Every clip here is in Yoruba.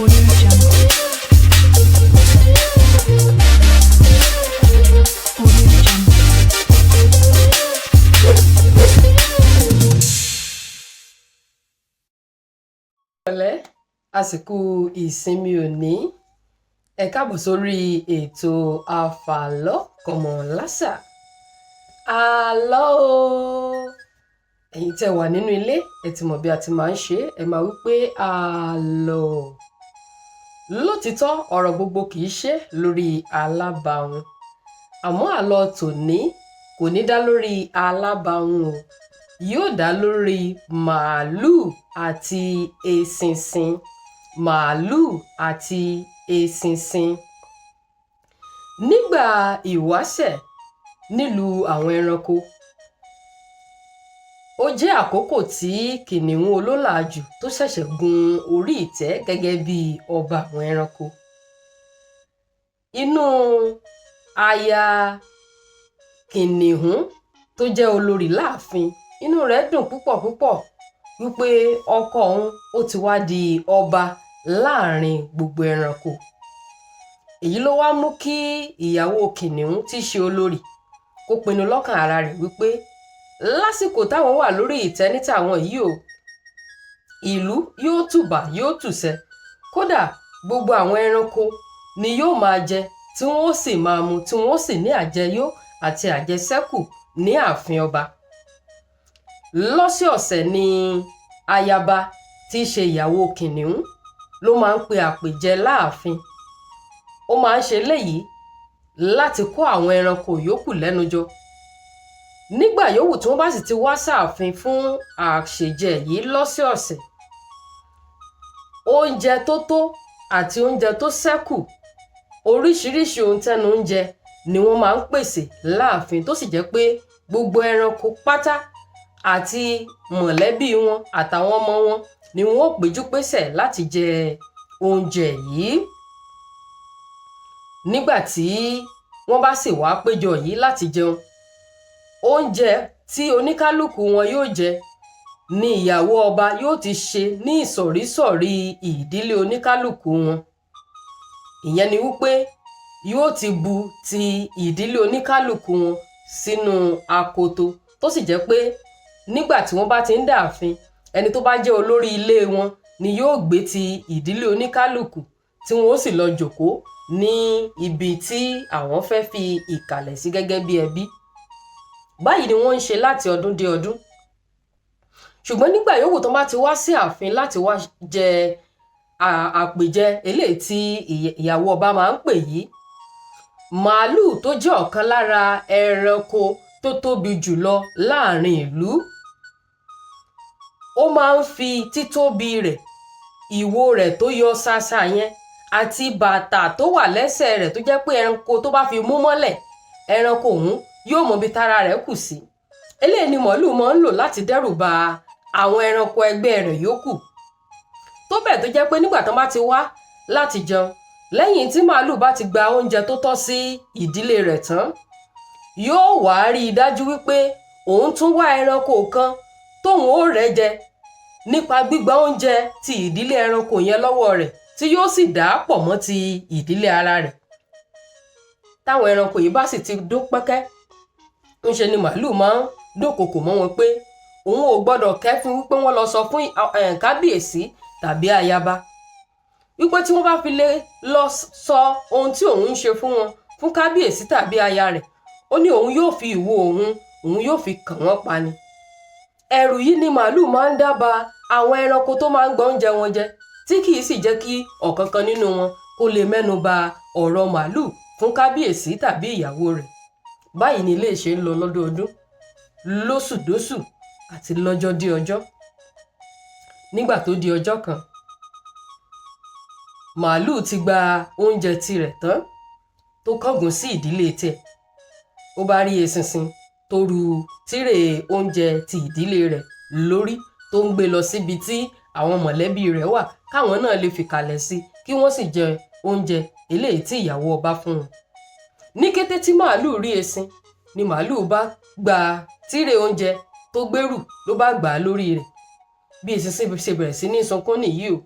Audio Jungle. Audio Jungle. Ọ̀lẹ́ àsìkò ìsinmi òní ẹ káàbọ̀ sórí ètò àfàlọ́ kọ̀mọ̀lásà. Àlọ́ o, ẹ̀yin tẹ́ wà nínú ilé ẹ ti mọ̀ bí a ti máa ń ṣe, ẹ máa wí pé àlọ́. Lótìítọ́ ọ̀rọ̀ gbogbo kì í ṣe lórí alábàáhùn, àmọ́ àlọ́ tòní kò ní dá lórí alábàáhùn o, yóò dá lórí màálù àti eṣinṣin. Màálù àti eṣinṣin. Nígbà ìwáṣẹ̀ nílùú àwọn ẹranko, ó jẹ́ àkókò tí kìnìún olólàájú tó ṣẹ̀ṣẹ̀ gun orí ìtẹ́ gẹ́gẹ́ bí ọba àwọn ẹranko. Inú aya kìnìún tó jẹ́ olórí láàfin, inú rẹ̀ dùn púpọ̀ púpọ̀ wípé ọkọ òun ó ti wá di ọba láàrin gbogbo ẹranko. Èyí ló wá mú kí ìyàwó kìnìún tí í ṣe olórí kó pinnu lọ́kàn ara rẹ̀ wípé lásìkò táwọn wà lórí ìtẹ́ ní tàwọn yìí o, ìlú yóò tùbà yóò tùṣẹ, kódà gbogbo àwọn ẹranko ni yóò máa jẹ tí wọ́n ó sì máa mu tí wọ́n ó sì ní àjẹyó àti àjẹṣẹ́kù ní ààfin ọba. Lọ́sọ̀ọ̀sẹ̀ ni ayaba tí í ṣe ìyàwó kìnìún ló máa ń pe àpèjẹ láàfin. Ó máa ń ṣe léyìí láti kó àwọn ẹranko yòókù lẹ́nu jọ. Nígbà yòówù tí wọ́n bá sì ti wá sáàfin fún àṣejẹ yìí lọ́sọ̀ọ̀sẹ̀, oúnjẹ tó tó àti oúnjẹ tó ṣẹ́kù, oríṣiríṣi ohun tẹ́nu oúnjẹ ni wọ́n máa ń pèsè láàfin, tó sì jẹ́ pé gbogbo ẹranko pátá àti mọ̀lẹ́bí wọn àtàwọn ọmọ wọn ni wọ́n ó péjú pésẹ̀ láti jẹ oúnjẹ yìí. Nígbà tí wọ́n bá sì wá péjọ yìí láti jẹun, oúnjẹ tí oníkálùkù wọn yóò jẹ ni ìyàwó ọba yóò ti ṣe ní ìsọ̀rísọ̀rí ìdílé oníkálùkù wọn. Ìyẹn ni wípé yóò ti bu ti ìdílé oníkálùkù wọn sínú akoto, tó sì jẹ́ pé nígbà tí wọ́n bá ti ń dààfin, ẹni tó bá jẹ́ olórí ilé wọn ni yóò gbé ti ìdílé oníkálùkù tí wọ́n ó sì lọ jókòó ní ibi tí àwọn fẹ́ fi ìkàlẹ̀ sí gẹ́gẹ́ bí ẹbí. Báyìí ni wọ́n ń ṣe láti ọdún dé ọdún. Ṣùgbọ́n nígbà yòówù tó bá ti wá sí ààfin láti wá jẹ àpèjẹ eléyìí tí ìyàwó ọba máa ń pè yìí, màálù tó jẹ́ ọ̀kan lára ẹranko tó tóbi jùlọ láàrin ìlú, ó máa ń fi títóbi rẹ̀, ìwo rẹ̀ tó yọ ṣáṣá yẹn àti bàtà tó wà lẹ́sẹ̀ rẹ̀ tó jẹ́ pé ẹranko tó bá fi mú mọ́lẹ̀, ẹranko òun yóò mọ ibi tára rẹ̀ kù sí. Eléyìí ni màálù máa ń lò láti dẹ́rù ba àwọn ẹranko ẹgbẹ́ rẹ̀ yòókù. Tó bẹ́ẹ̀ tó jẹ́ pé nígbà tán bá ti wá láti jẹun, lẹ́yìn tí màálù bá ti gba oúnjẹ tó tọ́ sí ìdílé rẹ̀ tán, yóò wá rí i dájú wípé òun tún wá ẹranko kan tóun ó rẹ́ jẹ nípa gbígba oúnjẹ ti ìdílé ẹranko yẹn lọ́wọ́ rẹ̀, tí yóò sì dà á pọ̀ mọ́ ti ìdílé ara rẹ̀. Táwọn ẹranko yìí bá sì ti dún pẹ́kẹ́, ńṣe ni màálù máa ń dúnkokò mọ́ wọn pé òun ò gbọ́dọ̀ kẹ́fín wípé wọ́n lọ sọ fún kábíyèsí tàbí ayaba wípé tí wọ́n bá fi lè lọ sọ ohun tí òun ń ṣe fún wọn fún kábíyèsí tàbí aya rẹ̀, ó ní òun yóò fi ìwo òun yóò fi kàn wọ́n pa ni. Ẹ̀rù yìí ni màálù máa ń dábàá àwọn ẹranko tó máa ń gba oúnjẹ wọn jẹ, tí kì í sì jẹ́ kí ọ̀kankan nínú wọn kó lè mẹ́nu ba ọ̀rọ̀ màálù fún kábíyèsí tàbí ìyàwó rẹ̀. Báyìí ni ilé ṣe ń lọ lọ́dọọdún, lóṣùdóṣù àti lọ́jọ́ dé ọjọ́. Nígbà tó di ọjọ́ kan, màálù ti gba oúnjẹ tirẹ̀ tán tó kángun sí ìdílé tiẹ̀. Ó bá rí eṣinṣin tó ru tírè oúnjẹ ti ìdílé rẹ̀ lórí, tó ń gbé lọ síbi tí àwọn mọ̀lẹ́bí rẹ̀ wà káwọn náà lè fìkàlẹ̀ sí kí wọ́n sì jẹ oúnjẹ eléyìí tí ìyàwó ọba fún wọn. Ní kété tí màálù rí eṣin ni màálù bá gba tírè oúnjẹ tó gbèrú ló bá gbà á lórí rẹ̀. Bí eṣinṣin ṣe bẹ̀rẹ̀ sí ní sunkún nìyí o.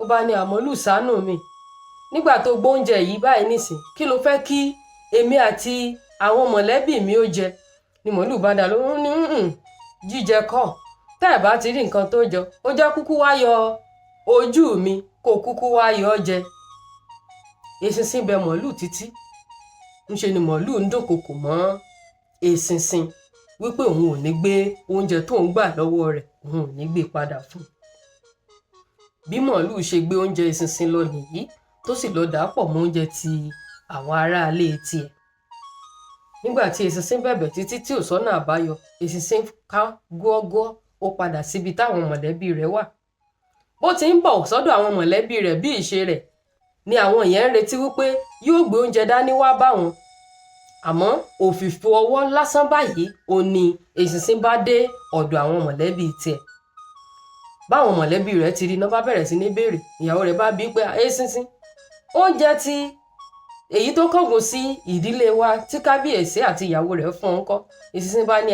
ó bá ní àmọ́lù ṣàánú mi nígbà tó gbóúnjẹ yìí báyìí nísìn kí ló fẹ́ kí èmi àti àwọn mọ̀lẹ́bí mi ó jẹ ni mọ̀lú bá dá lóhùn ní jíjẹ kọ́ tẹ́ ẹ̀ bá ti rí nǹkan tó jọ ó jẹ́ kúkú wá yọ ojú mi kó kúkú wá yọ ọ́ jẹ eṣinṣin bẹ mọ̀lú títí ńṣe ni mọ̀lú ń dúnkokò mọ́ eṣinṣin wípé òun ò ní gbé oúnjẹ tó ń gbà lọ́wọ́ rẹ̀ òun ò ní gbé padà fún un bí mọ̀lú ṣe gbé oúnjẹ eṣinṣin lọ nìyí tó sì lọ dà pọ̀ mọ́ oúnjẹ ti àwọn aráalé tiẹ̀ nígbà tí eṣinṣin bẹ̀bẹ̀ títí tí ò sọ́nà àbáyọ eṣinṣin ká gọ́gọ́ ó padà síbi táwọn mọ̀lẹ́bí rẹ̀ wà bó ti ń bọ̀ sọ́dọ̀ àwọn mọ̀lẹ́bí rẹ̀ bí ìṣe rẹ̀ ni àwọn yẹn ń retí wípé yóò gbé oúnjẹ dání wá bá wọn àmọ́ òfìfo ọwọ́ lásán báyìí ó ní eṣinṣin bá dé ọ̀dọ̀ àwọn mọ̀lẹ́bí tiẹ̀ báwọn mọ̀lẹ́bí rẹ̀ ti rí iná bá bẹ̀rẹ̀ sí ní béèrè ìyàwó rẹ̀ bá bí pé eṣinṣin oúnjẹ tí èyí tó kángun sí ìdílé wa tí kábíyèsí àti ìyàwó rẹ̀ fún un kọ́ eṣinṣin bá ní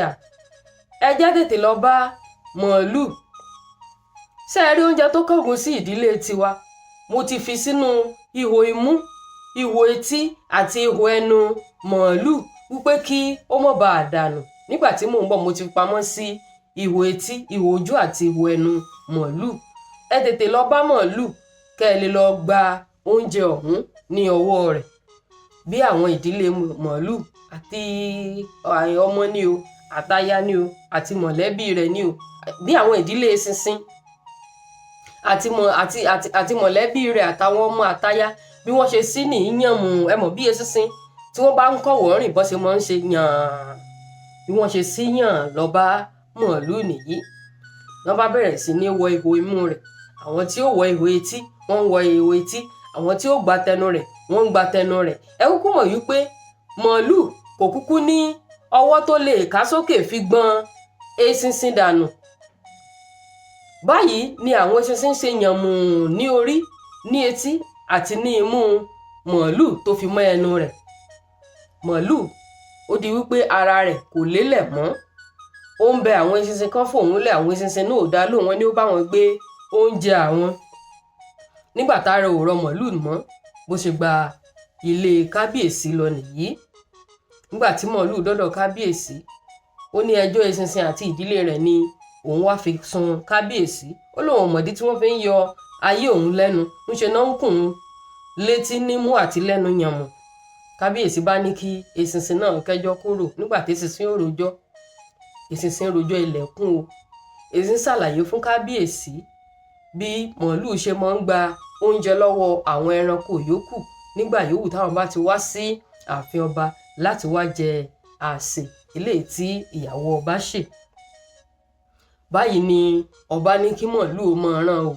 ẹ jẹ́ tètè lọ bá mọ̀ọ́lù ṣé ẹ rí oúnjẹ tó kángun sí ìdílé tiwa mo ti fi sínú ihò imú ihò etí àti ihò ẹnu mọ̀ọ́lù wípé kí ó mọ̀ bá a dànù nígbà tí mò ń bọ̀ mo ti pamọ́ sí ihò etí ihò ojú àti ihò ẹnu mọ̀ọ́lù ẹ tètè lọ bá mọ̀ọ́lù kẹ́ ẹ lè lọ gba oúnjẹ ọ̀hún ní ọwọ́ rẹ̀ bí àwọn ìdílé mọ̀ọ́lù àti ọmọ ní o àtaya ní o àti mọ̀lẹ́bí rẹ̀ ní o bí àwọn ìdílé eṣinṣin àti mọ̀lẹ́bí rẹ̀ àtàwọn ọmọ àtaya bí wọ́n ṣe sí ní yànmù ẹmọ̀ bí eṣinṣin tí wọ́n bá ń kọ̀wọ́ rìn bọ́ ṣe máa ń ṣe yàn bí wọ́n ṣe sí yàn lọ bá mọ̀ọ́lù nìyí wọ́n bá bẹ̀rẹ̀ sí ní wọ ihò imú rẹ̀ àwọn tí ó wọ ihò etí wọ́n ń wọ ihò etí àwọn tí ó gba tẹnu rẹ̀ wọ́n ń gba tẹnu rẹ̀ ẹ kúkú mọ̀ wípé mọ̀ọ́lù kò kúkú ní ọwọ́ tó lè ká sókè fi gbọ́n eṣinṣin dànù báyìí ni àwọn eṣinṣin ṣe yànmù ní orí ní etí àti ní imú mọ̀ọ́lù tó fi mọ́ ẹnu rẹ̀ mọ̀ọ́lù ó di wípé ara rẹ̀ kò lélẹ̀ mọ́ ó ń bẹ àwọn eṣinṣin kan fòun lẹ̀ àwọn eṣinṣin náà ò dá lóhùn wọn ni ó bá wọn gbé oúnjẹ àwọn nígbà tára ò rọ mọ̀ọ́lù mọ́ bó ṣe gba ilé kábíyèsí lọ nìyí nígbà tí mọ̀ọ́lù dọ́dọ̀ kábíyèsí ó ní ẹjọ́ eṣinṣin àti ìdílé rẹ̀ ni òun wá fi sun kábíyèsí ó lóun mọ̀dí tí wọ́n fi ń yọ ayé òun lẹ́nu ńṣe náà ń kùn ún létí nímú àti lẹ́nu yànmù kábíyèsí bá ní kí eṣinṣin náà kẹ́jọ́ kúrò nígbà tí eṣinṣin ò rojọ́ eṣinṣin rojọ́ ilẹ̀kùn o eṣinṣin ṣàlàyé fún kábíyèsí bí mọ̀ọ́lù ṣe máa ń gba oúnjẹ lọ́wọ́ àwọn ẹranko yòókù nígbà yòówù táwọn bá ti wá sí ààfin ọba láti wá jẹ àsè eléyìí tí ìyàwó ọba ṣe báyìí ni ọba ní kí mọ̀ọ́lù ó máa rán o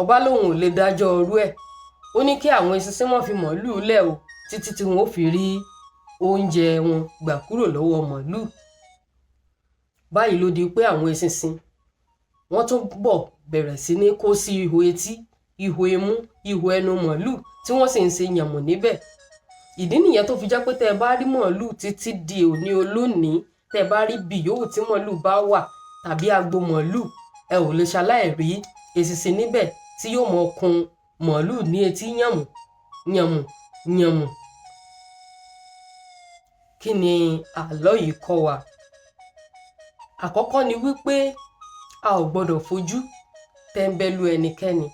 ọba lòun ò lè dájọ́ ọrú ẹ̀ ó ní kí àwọn eṣinṣin wọn fi mọ̀ọ́lù lẹ̀ o títí tí wọn ó fi rí oúnjẹ wọn gbà kúrò lọ́wọ́ mọ̀ọ́lù báyìí ló di pé àwọn eṣinṣin wọ́n tún bọ̀ bẹ̀rẹ̀ sí ní kó sí ihò etí ihò imú ihò ẹnu mọ̀ọ́lù tí wọ́n sì ń ṣe yànmù níbẹ̀ ìdí nìyẹn tó fi jẹ́ pé tẹ́ ẹ bá rí mọ̀ọ́lù títí di òní olónìí tẹ́ ẹ bá rí bí yòówù tí mọ̀ọ́lù bá wà tàbí agbo mọ̀ọ́lù ẹ ò lè ṣaláì rí eṣinṣin níbẹ̀ tí yóò mọ kun mọ̀ọ́lù ní etí yànmù yànmù yànmù. Kí ni àlọ́ yìí kọ́ wa? Àkọ́kọ́ ni wípé a ò gbọ́dọ̀ fojú tẹ́ńbẹ́lú ẹnikẹ́ni.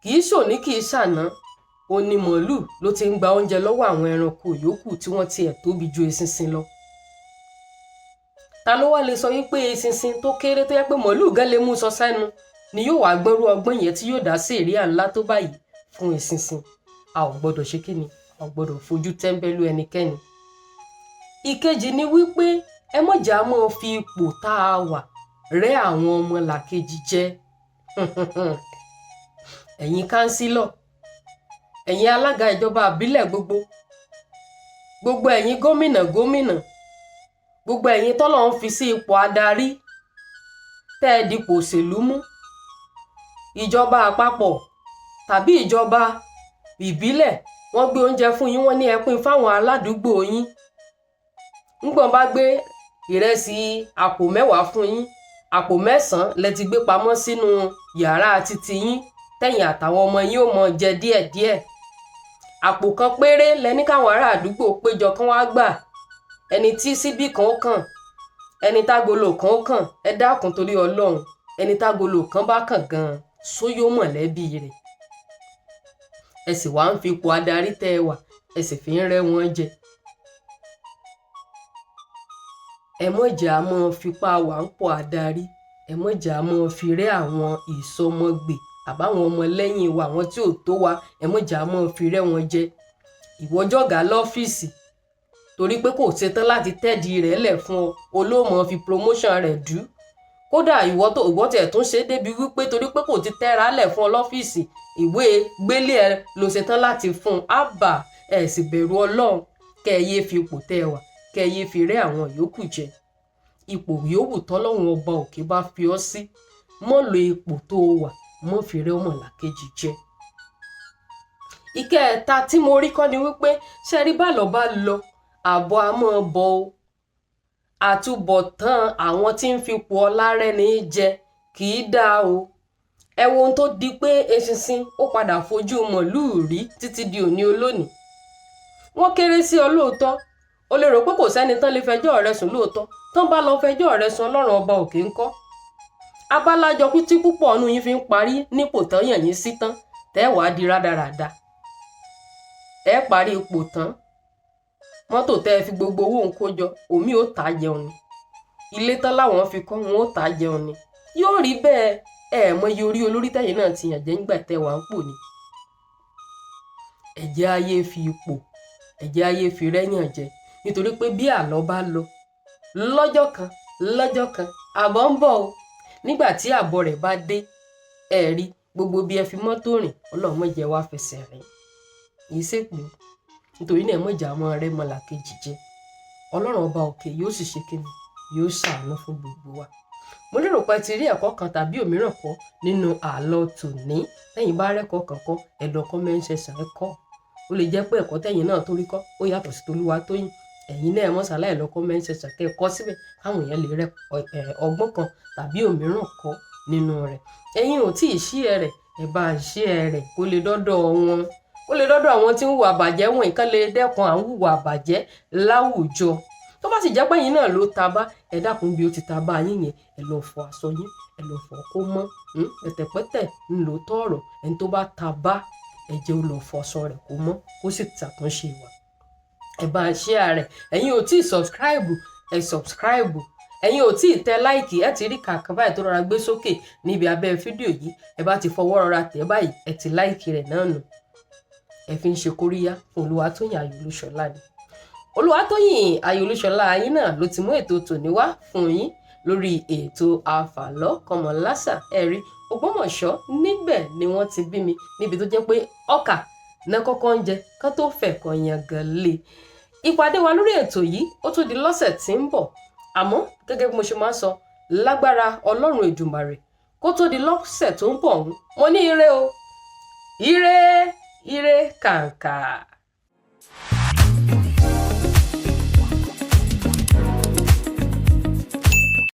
Kìí ṣòní kìí ṣàná òní mọ̀ọ́lù ló ti ń gba oúnjẹ lọ́wọ́ àwọn ẹranko yòókù tí wọ́n tiẹ̀ tóbi ju eṣinṣin lọ. Ta ló wá lè sọ wípé eṣinṣin tó kéré tó yẹ pé mọ̀ọ́lù gan lè mú sọ sẹ́nu ni yóò wá gbọ́nrú ọgbọ́n yẹn tí yóò dá sí èrè ńlá tó báyìí fún eṣinṣin? A ò gbọ́dọ̀ ṣe kíni? A ò gbọ́dọ̀ fojú tẹ́ńbẹ́lú ẹnikẹ́ni. Ìkejì ni wípé ẹ mọ̀jà máa fi ipò tá a wà rẹ́ àwọn ọmọ làkejì jẹ. Ẹ̀yin kánsílọ̀, ẹ̀yin alága ìjọba àbílẹ̀ gbogbo ẹ̀yin gómìnà gbogbo ẹ̀yin tọ́lọ̀ ń fi sí ipò adarí tẹ́ ẹ dipò òṣèlú mú, ìjọba àpapọ̀ tàbí ìjọba ìbílẹ̀ wọ́n gbé oúnjẹ fún yín, wọ́n ní ẹ pín fáwọn aládùúgbò yín. Ńgbọ̀n bá gbé ìrẹsì àpò 10 fún yín, àpò 9 lẹ ti gbé pamọ́ sínú yàrá títí yín tẹ̀yin àtàwọn ọmọ yín ó mọ jẹ díẹ̀díẹ̀. Àpò kan péré lẹ ní káwọn ará àdúgbò péjọ kán wá gbà. Ẹni tí síbí kan ó kàn, ẹni tágolo kan ó kàn, ẹ dákun torí Ọlọ́run, ẹni tágolo kan bá kàn gan sóyó mọ̀lẹ́bí rẹ̀. Ẹ sì wá ń fi ipò adarí tẹ́ ẹ wà, ẹ sì fi ń rẹ́ wọn jẹ. Ẹ mọ̀ jẹ́ a máa fipá wà ń pọ̀ adarí, ẹ mọ̀ jẹ́ a máa fi rẹ́ àwọn ìsọmọgbè àbáwọn ọmọ lẹ́yìn wa, àwọn tí ò tó wa, ẹ mọ̀ jẹ́ a máa fi rẹ́ wọn jẹ. Ìwọ jọ̀gá lọ́fíìsì torí pé kò ṣetán láti tẹ́ẹ̀dì rẹ̀ lẹ̀ fún ọ, olóòmọ fi promotion rẹ̀ dù. Kódà ìwọ tẹ̀ tún ṣe débi wípé torí pé kò ti tẹ́ra lẹ̀ fún ọ lọ́fíìsì, ìwé gbélé ẹ ló ṣetán láti fún un. Àbà ẹ sì bẹ̀rù Ọlọ́run, kẹ́ ẹ yé fi ipò tẹ́ ẹ wà, kẹ́ ẹ yé fi rẹ́ àwọn yòókù jẹ. Ipò yòówù tọ́lọ́run ọba òkè bá fi ọ́ sí, mọ́ lo ipò tó wà, mọ́ fi rẹ́ ọmọlàkejì jẹ. Ìkẹta tí mo rí kọ́ ni wípé ṣe rí bá lọ bá lọ, àbọ̀ a máa bọ̀ o. Àtúbọ̀tán àwọn tí ń fipò ọlá rẹ́ni jẹ kì í dáa o. Ẹ wo ohun tó di pé eṣinṣin ó padà fojú mọ̀lúù rí títí di òní olónìí. Wọ́n kéré sí ọ lóòótọ́, o lè rò pé kò sẹ́ni tán lè fẹjọ́ rẹ sùn lóòótọ́, tán bá lọ fẹjọ́ rẹ sùn Ọlọ́run ọba òkè ńkọ́. Abálájọ tí púpọ̀ ọ̀nù yín fi ń parí nípò tán yàn yín sí tán, tẹ́ wàá di rádaràda. Ẹ parí ipò tán, mọ́tò tẹ́ ẹ fi gbogbo owó ń kó jọ, òmí ò tà jẹun ni. Ilé tán láwọn fi kọ́ wọn ò tà jẹun ni. Yóò rí bẹ́ẹ̀, ẹ mọ iye orí olórí tẹ̀yin náà ti yàn jẹ́ nígbà tẹ́ wà ń pò ni. Ẹ jẹ́ ayé fi ipò, ẹ jẹ́ ayé fi rẹ́yàn jẹ, nítorí pé bí àlọ́ bá lọ lọ́jọ́ kan àbọ̀ ń bọ̀ o. Nígbà tí àbọ̀ rẹ̀ bá dé, ẹ rí gbogbo bí ẹ fi mọ́tò rìn, Ọlọ́run má jẹ́ wá fẹsẹ̀ rìn. Yìí ṣèpè o, nítorí náà mọ̀jà mọ́ rẹ́ mọ́làkejì jẹ. Ọlọ́run ọba òkè yóò sì ṣe kíni, yóò ṣàánú fún gbogbo wa. Mo lérò pé ti rí ẹ̀kọ́ kan tàbí òmíràn kọ́ nínú àlọ́ tòní. Lẹ́yìn bá rẹ́kọ̀ọ́ kan kọ́, ẹ lọ comment section ẹ kọ́. Ó lè jẹ́ pé ẹ̀kọ́ tẹ̀yin náà tó rí kọ́ ó yàtọ̀ sí Tolúwatóyìn. Ẹ̀yin náà mọ̀ ṣàlàyé lọ comment section kẹ́ ẹ kọ́ síbẹ̀ káwọn èèyàn lè rẹ́ ọgbọ́n kan tàbí òmíràn kọ́ nínú rẹ̀. Ẹ̀yin ò tí ì share rẹ̀, ẹ bá share rẹ̀ kó lè dọ́dọ̀ wọn, kó lè dọ́dọ̀ àwọn tí ń hùwà bàjẹ́ wọn, ìkan lè dẹ́kun à ń hùwà bàjẹ́ láwùjọ. Tó bá sì jẹ́ pé ẹ̀yin náà ló ta bá, ẹ dákun bí ó ti ta bá yín yẹn, ẹ lọ fọ aṣọ yín, ẹ lọ fọ kó mọ́. Pẹ̀tẹ̀pẹ̀tẹ̀ ń lò tọ̀rọ̀, ẹni tó bá ta bá, ẹ jẹ́ ó lọ fọ aṣọ rẹ̀ kó mọ́, kó sì ṣàtúnṣe ìwà. Ẹ bá share rẹ̀. Ẹ̀yin ò tí ì subscribe, ẹ subscribe. Ẹ̀yin ò tí ì tẹ like, ẹ ti rí kàkà báyìí tó rọra gbé sókè níbi abẹ́ fídíò yìí. Ẹ bá ti fọwọ́ rọra tẹ̀ báyìí, ẹ ti like rẹ̀ náà nù. Ẹ fi ń ṣe kóríyá fún Olúwatóyìn Ayọ̀olúṣọlá ni. Olúwatóyìn Ayọ̀olúṣọlá yín náà ló ti mú ètò tòní wá fún yín lórí ètò Àfàlọ́ Kọ́mọlásà. Ẹ rí Ògbómọ̀ṣọ́, níbẹ̀ ni wọ́n ti bí mi, níbi tó jẹ́ pé ọkà náà kọ́kọ́ ń jẹ kán tó fẹ̀kọ̀ yangàn lé. Ìpàdé wa lórí ètò yìí ó tún di lọ́sẹ̀ tí ń bọ̀. Àmọ́ gẹ́gẹ́ bí mo ṣe máa ń sọ, lágbára Ọlọ́run Èdùmàrè, kó tó di lọ́sẹ̀ tó ń bọ̀ mo ní ire o, ire kàǹkà.